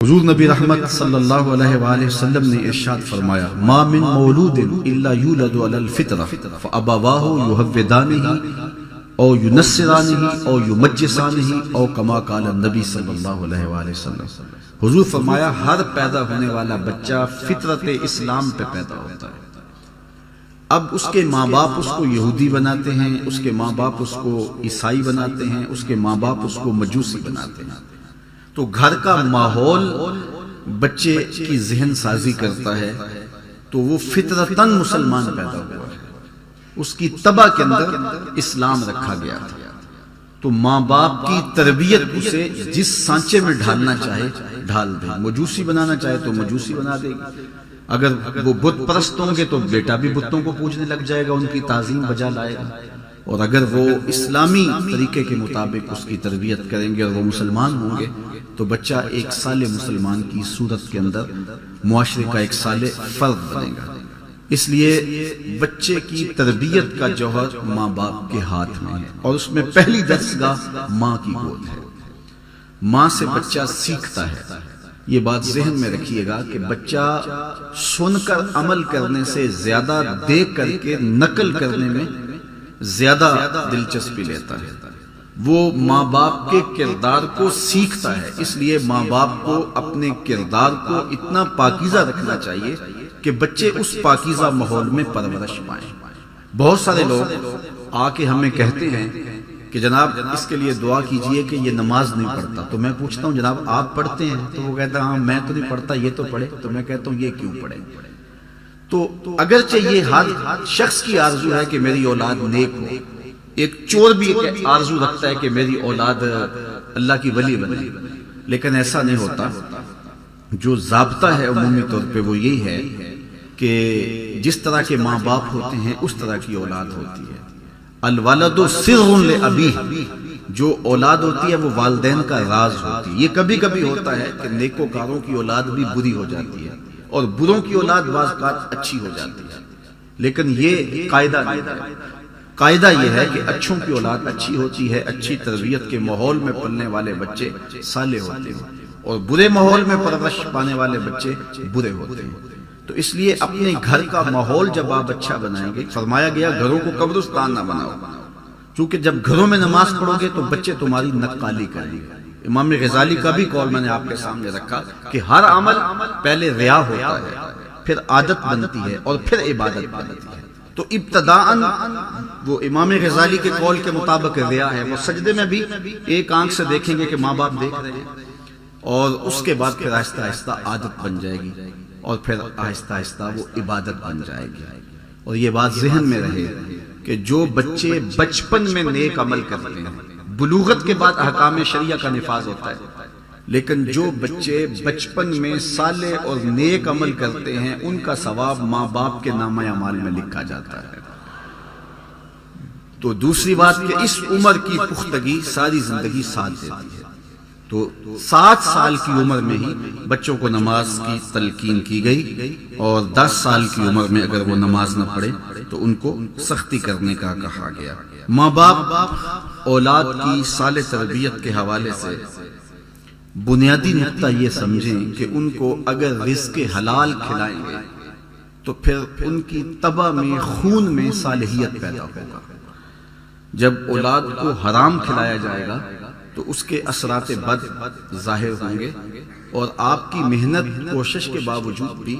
حضور نبی رحمت صلی اللہ علیہ وآلہ وسلم نے ارشاد فرمایا ما من مولود الا یولد علی الفطرہ فابواہ یہودانہ او ینصرانہ او یمجسانہ او کما قال النبی صلی اللہ علیہ وآلہ وسلم۔ حضور فرمایا ہر پیدا ہونے والا بچہ فطرت اسلام پہ پیدا ہوتا ہے۔ اب اس کے ماں باپ اس کو یہودی بناتے ہیں، اس کے ماں باپ اس کو عیسائی بناتے ہیں، اس کے ماں باپ اس کو مجوسی بناتے ہیں، تو گھر کا ماحول بچے کی ذہن سازی کرتا ہے تو وہ فطرتاً مسلمان پیدا ہوا ہے، اس کی طبع کے اندر اسلام رکھا گیا تھا، تو ماں باپ کی تربیت اسے جس سانچے میں ڈھالنا چاہے ڈھال دے، مجوسی بنانا چاہے تو مجوسی بنا دے گی، اگر وہ بت پرست ہوں گے تو بیٹا بھی بتوں کو پوجنے لگ جائے گا، ان کی تعظیم بجا لائے گا، اور اگر وہ اسلامی طریقے کے مطابق اس کی تربیت کریں گے اور وہ مسلمان ہوں گے تو بچہ ایک صالح مسلمان کی صورت کے اندر معاشرے کا ایک صالح فرد بنے گا۔ اس لیے بچے کی تربیت کا جوہر ماں باپ کے ہاتھ میں ہے، اور اس میں پہلی درسگاہ ماں کی گود ہے۔ ماں سے بچہ سیکھتا ہے، یہ بات ذہن میں رکھیے گا کہ بچہ سن کر عمل کرنے سے زیادہ دیکھ کر کے نقل کرنے میں زیادہ دلچسپی لیتا ہے، وہ ماں باپ کے کردار کو سیکھتا ہے، اس لیے ماں باپ کو اپنے کردار کو اتنا پاکیزہ رکھنا چاہیے کہ بچے اس پاکیزہ ماحول میں پرورش پائیں۔ بہت سارے لوگ آ کے ہمیں کہتے ہیں کہ جناب اس کے لیے دعا کیجئے کہ یہ نماز نہیں پڑھتا، تو میں پوچھتا ہوں جناب آپ پڑھتے ہیں؟ تو وہ کہتا ہے ہاں میں تو نہیں پڑھتا، یہ تو پڑھے، تو میں کہتا ہوں یہ کیوں پڑھے؟ تو اگرچہ یہ ہر شخص کی آرزو ہے کہ میری اولاد نیک ہو، ایک چور بھی ایک آرزو رکھتا ہے کہ میری اولاد اللہ کی ولی بنے، لیکن ایسا نہیں ہوتا۔ جو ضابطہ ہے عمومی طور پہ وہ یہی ہے کہ جس طرح کے ماں باپ ہوتے ہیں اس طرح کی اولاد ہوتی ہے۔ الولد سر لابیہ، جو اولاد ہوتی ہے وہ والدین کا راز ہوتی ہے۔ یہ کبھی کبھی ہوتا ہے کہ نیکوکاروں کی اولاد بھی بری ہو جاتی ہے اور بروں کی اولاد بعض اوقات اچھی ہو جاتی ہے، لیکن یہ قاعدہ نہیں ہے۔ قاعدہ یہ ہے کہ اچھوں کی اولاد اچھی ہوتی ہے، اچھی تربیت کے ماحول میں پلنے والے بچے صالح ہوتے ہیں، اور برے ماحول میں پرورش پانے والے بچے برے ہوتے ہیں۔ تو اس لیے اپنے گھر کا ماحول جب آپ اچھا بنائیں گے، فرمایا گیا گھروں کو قبرستان نہ بناؤ، کیونکہ جب گھروں میں نماز پڑھو گے تو بچے تمہاری نقالی کریں گے۔ امام غزالی کا بھی قول میں نے آپ کے سامنے رکھا کہ ہر عمل پہلے ریا ہوتا ہے، پھر عادت بنتی ہے اور پھر عبادت بنتی ہے۔ تو ابتداءً وہ امام غزالی کے قول کے مطابق ریا ہے، وہ سجدے میں بھی ایک آنکھ سے دیکھیں گے کہ ماں باپ دیکھ رہے ہیں، اور اس کے بعد پھر آہستہ آہستہ عادت بن جائے گی، اور پھر آہستہ آہستہ وہ عبادت بن جائے گی۔ اور یہ بات ذہن میں رہے کہ جو بچے بچپن میں نیک عمل کرتے ہیں، بلوغت کے بعد احکام شریعہ کا نفاذ ہوتا ہے، لیکن جو بچے بچپن میں صالح اور نیک عمل کرتے ہیں ان کا ثواب ماں باپ کے نامہ اعمال میں لکھا جاتا ہے۔ تو دوسری بات کہ اس عمر کی پختگی ساری زندگی ساتھ دیتی ہے، تو 7 سال کی عمر میں ہی بچوں کو نماز کی تلقین کی گئی، اور 10 سال کی عمر میں اگر وہ نماز نہ پڑھے تو ان کو سختی کرنے کا کہا گیا۔ ماں باپ اولاد کی صالح تربیت کے حوالے سے بنیادی نقطہ یہ سمجھیں کہ ان کو اگر رزق حلال کھلائیں گے تو پھر ان کی طبع میں خون میں صالحیت پیدا ہوگا۔ جب اولاد کو حرام کھلایا جائے گا تو اس کے اثرات بد ظاہر ہوں گے، اور آپ کی محنت کوشش کے باوجود بھی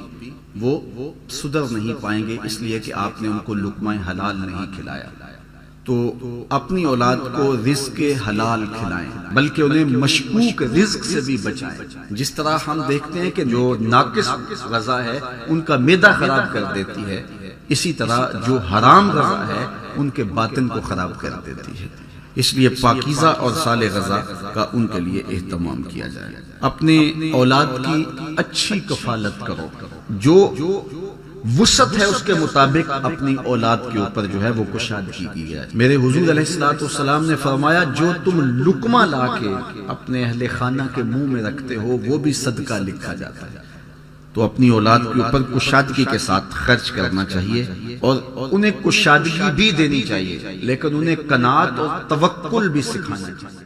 وہ سدھر نہیں پائیں گے، اس لیے کہ آپ نے ان کو لقمہ حلال نہیں کھلایا۔ تو اپنی اولاد کو رزق حلال کھلائیں، بلکہ انہیں مشکوک رزق سے بھی بچائیں۔ جس طرح ہم دیکھتے ہیں کہ جو ناقص غذا ہے ان کا معدہ خراب کر دیتی ہے، اسی طرح جو حرام غذا ہے ان کے باطن کو خراب کر دیتی ہے۔ اس لیے پاکیزہ اور صالح غذا کا ان کے لیے اہتمام کیا جائے۔ اپنے اولاد کی اچھی کفالت کرو، جو وسعت ہے اس کے مطابق اپنی اولاد کے اوپر جو ہے وہ کشادگی کی ہے۔ میرے حضور علیہ الصلوۃ والسلام نے فرمایا جو تم لقمہ لا کے اپنے اہل خانہ کے منہ میں رکھتے ہو وہ بھی صدقہ لکھا جاتا ہے۔ تو اپنی اولاد کے اوپر کشادگی کے ساتھ خرچ کرنا چاہیے، اور انہیں کشادگی بھی دینی چاہیے، لیکن انہیں قناعت اور توکل بھی سکھانا چاہیے۔